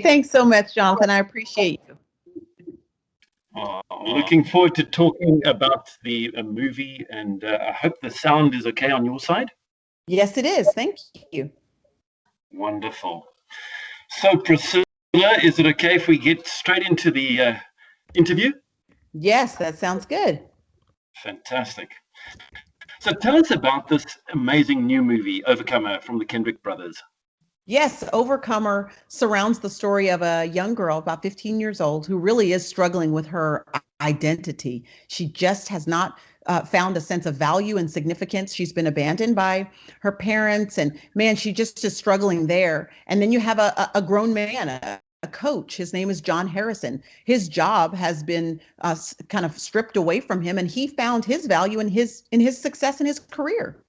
Thanks so much, Jonathan. I appreciate you. Looking forward to talking about the movie, and I hope the sound is okay on your side. Yes, it is. Thank you. Wonderful. So, Priscilla, is it okay if we get straight into the interview? Yes, that sounds good. Fantastic. So tell us about this amazing new movie, Overcomer, from the Kendrick brothers. Yes, Overcomer surrounds the story of a young girl, about 15 years old, who really is struggling with her identity. She just has not found a sense of value and significance. She's been abandoned by her parents, and man, she just is struggling there. And then you have a grown man, a coach. His name is John Harrison. His job has been kind of stripped away from him, and he found his value in his success in his career.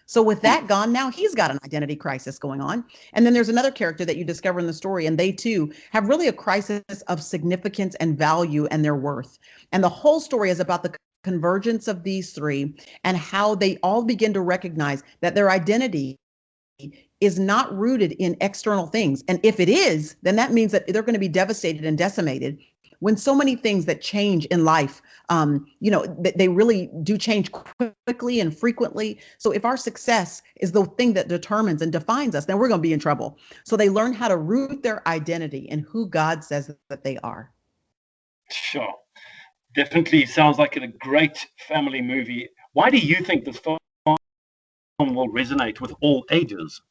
So with that gone, now he's got an identity crisis going on. And then there's another character that you discover in the story, and they too have really a crisis of significance and value and their worth. And the whole story is about the convergence of these three and how they all begin to recognize that their identity is not rooted in external things. And if it is, then that means that they're going to be devastated and decimated when so many things that change in life, they really do change quickly and frequently. So if our success is the thing that determines and defines us, then we're going to be in trouble. So they learn how to root their identity in who God says that they are. Sure. Definitely sounds like a great family movie. Why do you think this film will resonate with all ages?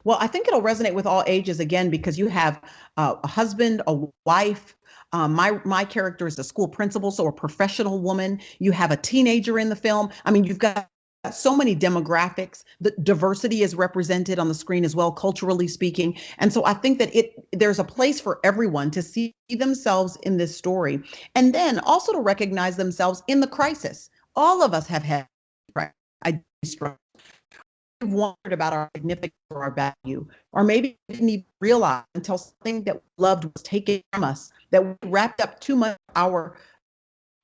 Well, I think it'll resonate with all ages, again, because you have a husband, a wife. My character is a school principal, so a professional woman. You have a teenager in the film. I mean, you've got so many demographics. The diversity is represented on the screen as well, culturally speaking. And so I think that there's a place for everyone to see themselves in this story, and then also to recognize themselves in the crisis. All of us have had struggle. We've wondered about our significance or our value, or maybe we didn't even realize until something that we loved was taken from us, that we wrapped up too much of our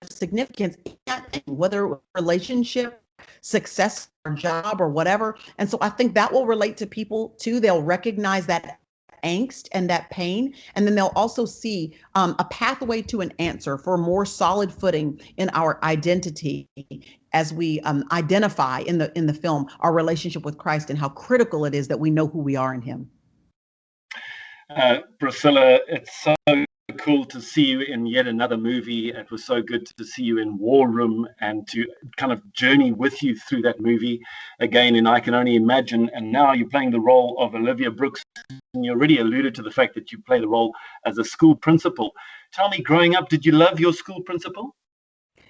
significance in that thing, whether it was a relationship, success, or job, or whatever. And so I think that will relate to people too. They'll recognize that angst and that pain, and then they'll also see a pathway to an answer for a more solid footing in our identity as we identify in the film our relationship with Christ and how critical it is that we know who we are in Him. Priscilla, it's so cool to see you in yet another movie. It was so good to see you in War Room and to kind of journey with you through that movie again. And I Can Only Imagine. And now you're playing the role of Olivia Brooks. And you already alluded to the fact that you play the role as a school principal. Tell me, growing up, did you love your school principal?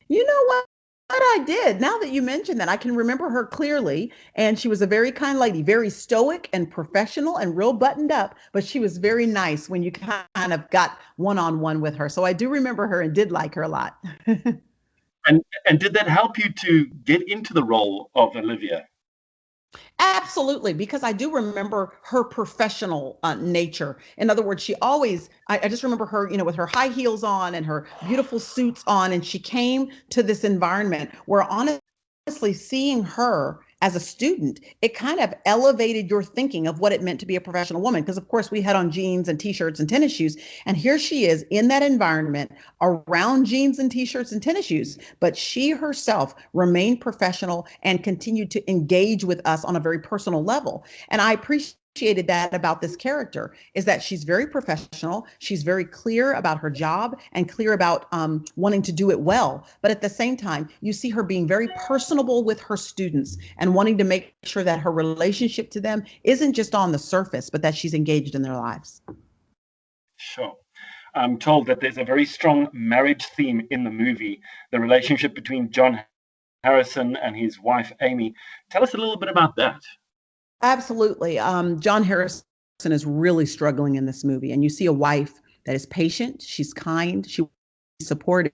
You know what? I did. Now that you mention that, I can remember her clearly. And she was a very kind lady, very stoic and professional and real buttoned up. But she was very nice when you kind of got one-on-one with her. So I do remember her and did like her a lot. And did that help you to get into the role of Olivia? Absolutely, because I do remember her professional nature. In other words, I just remember her, with her high heels on and her beautiful suits on. And she came to this environment where honestly seeing her as a student, it kind of elevated your thinking of what it meant to be a professional woman. Because of course we had on jeans and t-shirts and tennis shoes. And here she is in that environment around jeans and t-shirts and tennis shoes. But she herself remained professional and continued to engage with us on a very personal level. And I appreciated that about this character, is that she's very professional. She's very clear about her job and clear about wanting to do it well. But at the same time, you see her being very personable with her students and wanting to make sure that her relationship to them isn't just on the surface, but that she's engaged in their lives. Sure. I'm told that there's a very strong marriage theme in the movie, the relationship between John Harrison and his wife, Amy. Tell us a little bit about that. Absolutely. John Harrison is really struggling in this movie. And you see a wife that is patient, she's kind, she's supportive.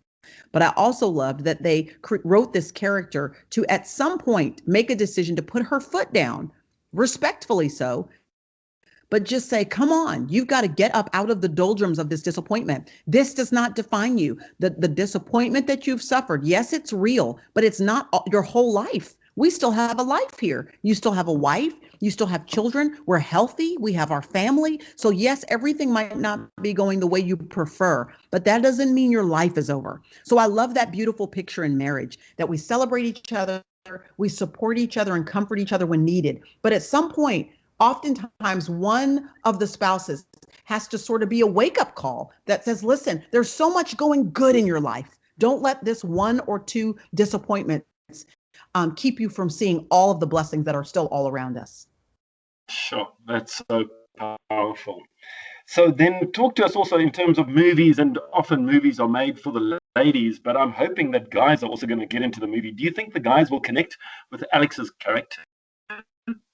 But I also loved that they wrote this character to, at some point, make a decision to put her foot down, respectfully so, but just say, come on, you've got to get up out of the doldrums of this disappointment. This does not define you. The disappointment that you've suffered, yes, it's real, but it's not your whole life. We still have a life here. You still have a wife. You still have children. We're healthy. We have our family. So, yes, everything might not be going the way you prefer, but that doesn't mean your life is over. So, I love that beautiful picture in marriage that we celebrate each other, we support each other, and comfort each other when needed. But at some point, oftentimes one of the spouses has to sort of be a wake up call that says, listen, there's so much going good in your life. Don't let this one or two disappointments keep you from seeing all of the blessings that are still all around us. Sure, that's so powerful. So then talk to us also in terms of movies, and often movies are made for the ladies, but I'm hoping that guys are also going to get into the movie. Do you think the guys will connect with Alex's character?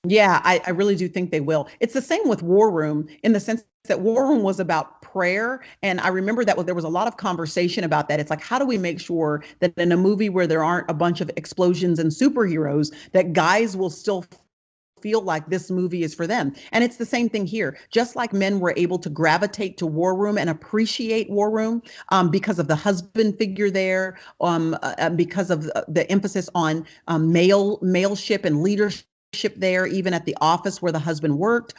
Yeah, I really do think they will. It's the same with War Room in the sense that War Room was about prayer. And I remember that there was a lot of conversation about that. It's like, how do we make sure that in a movie where there aren't a bunch of explosions and superheroes, that guys will still feel like this movie is for them. And it's the same thing here. Just like men were able to gravitate to War Room and appreciate War Room because of the husband figure there, because of the emphasis on maleship and leadership there, even at the office where the husband worked.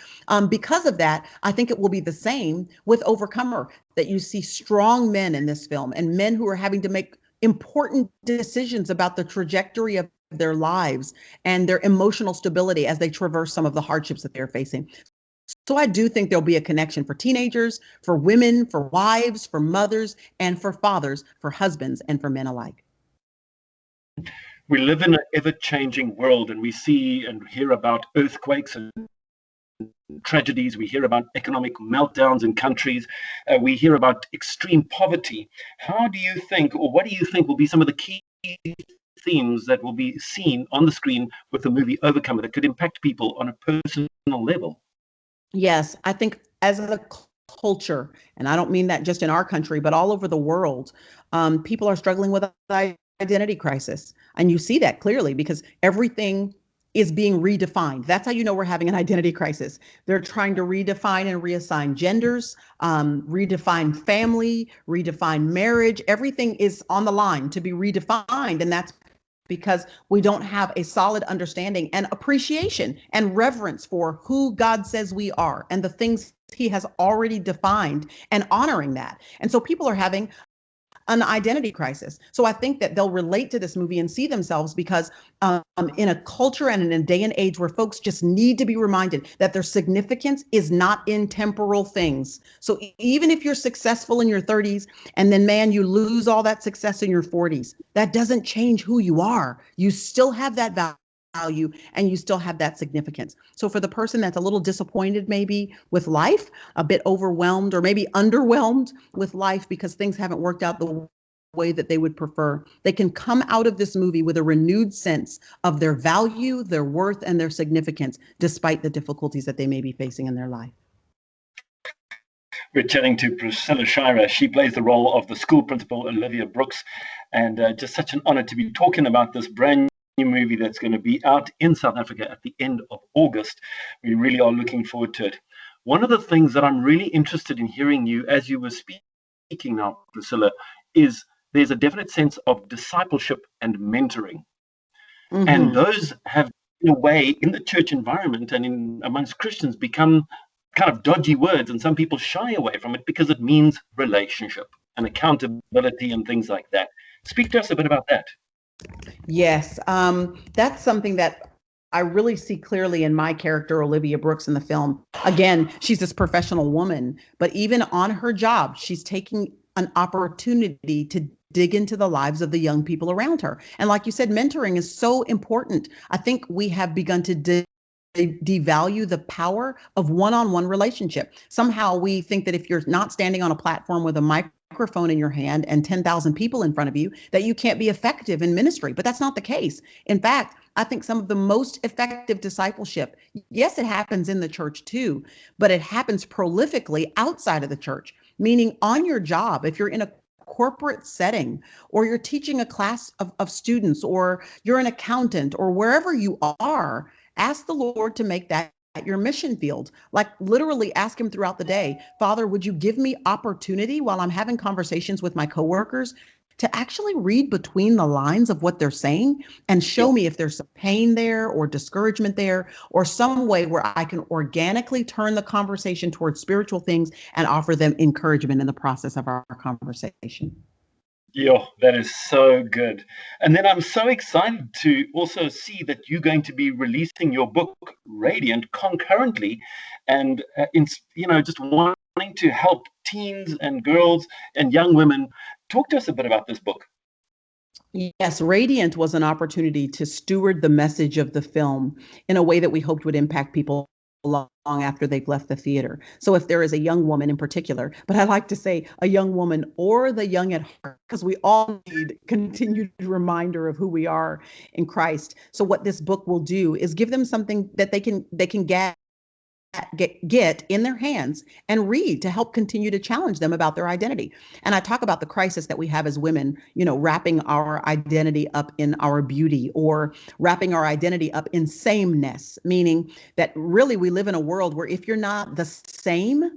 Because of that, I think it will be the same with Overcomer, that you see strong men in this film and men who are having to make important decisions about the trajectory of their lives and their emotional stability as they traverse some of the hardships that they're facing. So I do think there'll be a connection for teenagers, for women, for wives, for mothers, and for fathers, for husbands, and for men alike. We live in an ever-changing world, and we see and hear about earthquakes and tragedies. We hear about economic meltdowns in countries. We hear about extreme poverty. How do you think, or what do you think will be some of the key themes that will be seen on the screen with the movie Overcomer that could impact people on a personal level? Yes, I think as a culture, and I don't mean that just in our country, but all over the world, people are struggling with identity crisis. And you see that clearly because everything is being redefined. That's how you know we're having an identity crisis. They're trying to redefine and reassign genders, redefine family, redefine marriage. Everything is on the line to be redefined. And that's because we don't have a solid understanding and appreciation and reverence for who God says we are and the things he has already defined and honoring that. And so people are having an identity crisis. So I think that they'll relate to this movie and see themselves because in a culture and in a day and age where folks just need to be reminded that their significance is not in temporal things. So even if you're successful in your 30s and then, man, you lose all that success in your 40s, that doesn't change who you are. You still have that value and you still have that significance. So for the person that's a little disappointed maybe with life, a bit overwhelmed or maybe underwhelmed with life because things haven't worked out the way that they would prefer, they can come out of this movie with a renewed sense of their value, their worth, and their significance, despite the difficulties that they may be facing in their life. We're chatting to Priscilla Shirer. She plays the role of the school principal, Olivia Brooks, and just such an honor to be talking about this brand new movie that's going to be out in South Africa at the end of August. We really are looking forward to it. One of the things that I'm really interested in hearing you as you were speaking now, Priscilla, is there's a definite sense of discipleship and mentoring. And those have, in a way, in the church environment and in amongst Christians, become kind of dodgy words, and some people shy away from it because it means relationship and accountability and things like that. Speak to us a bit about that. Yes, that's something that I really see clearly in my character, Olivia Brooks, in the film. Again, she's this professional woman, but even on her job, she's taking an opportunity to dig into the lives of the young people around her. And like you said, mentoring is so important. I think we have begun to devalue the power of one-on-one relationship. Somehow we think that if you're not standing on a platform with a microphone in your hand and 10,000 people in front of you, that you can't be effective in ministry. But that's not the case. In fact, I think some of the most effective discipleship, yes, it happens in the church too, but it happens prolifically outside of the church, meaning on your job, if you're in a corporate setting, or you're teaching a class of students, or you're an accountant, or wherever you are, ask the Lord to make that your mission field. Like literally ask him throughout the day, Father, would you give me opportunity while I'm having conversations with my coworkers to actually read between the lines of what they're saying and Yeah. show me if there's some pain there or discouragement there or some way where I can organically turn the conversation towards spiritual things and offer them encouragement in the process of our conversation. Yeah, that is so good. And then I'm so excited to also see that you're going to be releasing your book, Radiant, concurrently, and just wanting to help teens and girls and young women. Talk to us a bit about this book. Yes, Radiant was an opportunity to steward the message of the film in a way that we hoped would impact people long after they've left the theater. So if there is a young woman in particular, but I like to say a young woman or the young at heart, because we all need continued reminder of who we are in Christ. So what this book will do is give them something that they can get in their hands and read to help continue to challenge them about their identity. And I talk about the crisis that we have as women, wrapping our identity up in our beauty or wrapping our identity up in sameness, meaning that really we live in a world where if you're not the same,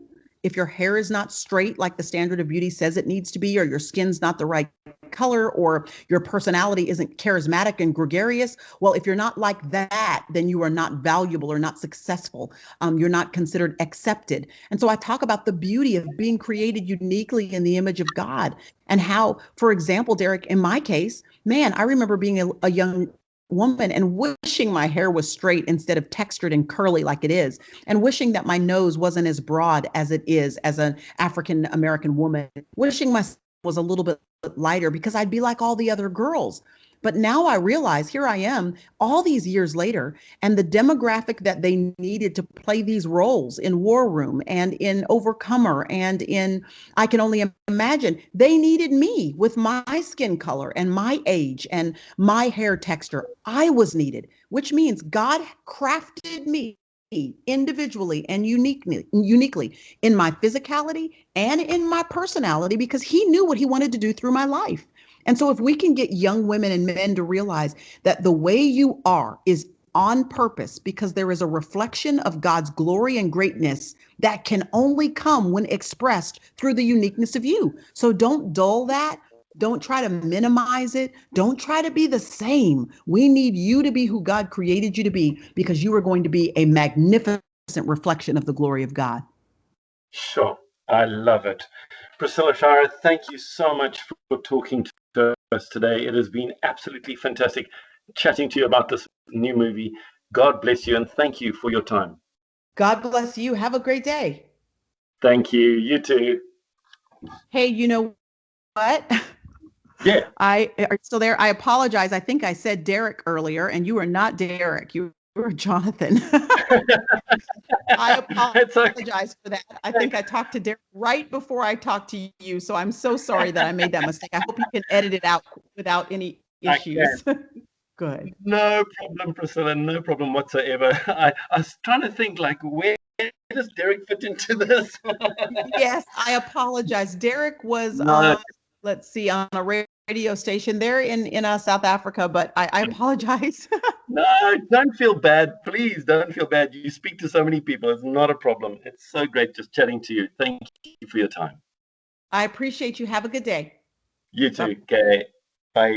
if your hair is not straight like the standard of beauty says it needs to be, or your skin's not the right color, or your personality isn't charismatic and gregarious, well, if you're not like that, then you are not valuable or not successful. You're not considered accepted. And so I talk about the beauty of being created uniquely in the image of God and how, for example, Derek, in my case, man, I remember being a young woman and wishing my hair was straight instead of textured and curly like it is, and wishing that my nose wasn't as broad as it is as an African American woman, wishing my was a little bit lighter because I'd be like all the other girls. But now I realize here I am all these years later, and the demographic that they needed to play these roles in War Room and in Overcomer and in I Can Only Imagine, they needed me with my skin color and my age and my hair texture. I was needed, which means God crafted me individually and uniquely in my physicality and in my personality because he knew what he wanted to do through my life. And so if we can get young women and men to realize that the way you are is on purpose because there is a reflection of God's glory and greatness that can only come when expressed through the uniqueness of you. So don't dull that. Don't try to minimize it. Don't try to be the same. We need you to be who God created you to be because you are going to be a magnificent reflection of the glory of God. Sure. I love it. Priscilla Shirer, thank you so much for talking to us today. It has been absolutely fantastic chatting to you about this new movie. God bless you and thank you for your time. God bless you. Have a great day. Thank you. You too. Hey, you know what? Yeah. I are you still there? I apologize. I think I said Derek earlier, and you are not Derek. You were Jonathan. I It's okay. apologize for that. I think I talked to Derek right before I talked to you, so I'm so sorry that I made that mistake. I hope you can edit it out without any I can. issues. Good. No problem, Priscilla. No problem whatsoever. I was trying to think, like, where does Derek fit into this? Yes, I apologize. Derek was No, let's see, on a radio station there in South Africa, but I apologize. no, don't feel bad. Please don't feel bad. You speak to so many people. It's not a problem. It's so great just chatting to you. Thank you for your time. I appreciate you. Have a good day. You Bye. too. Okay.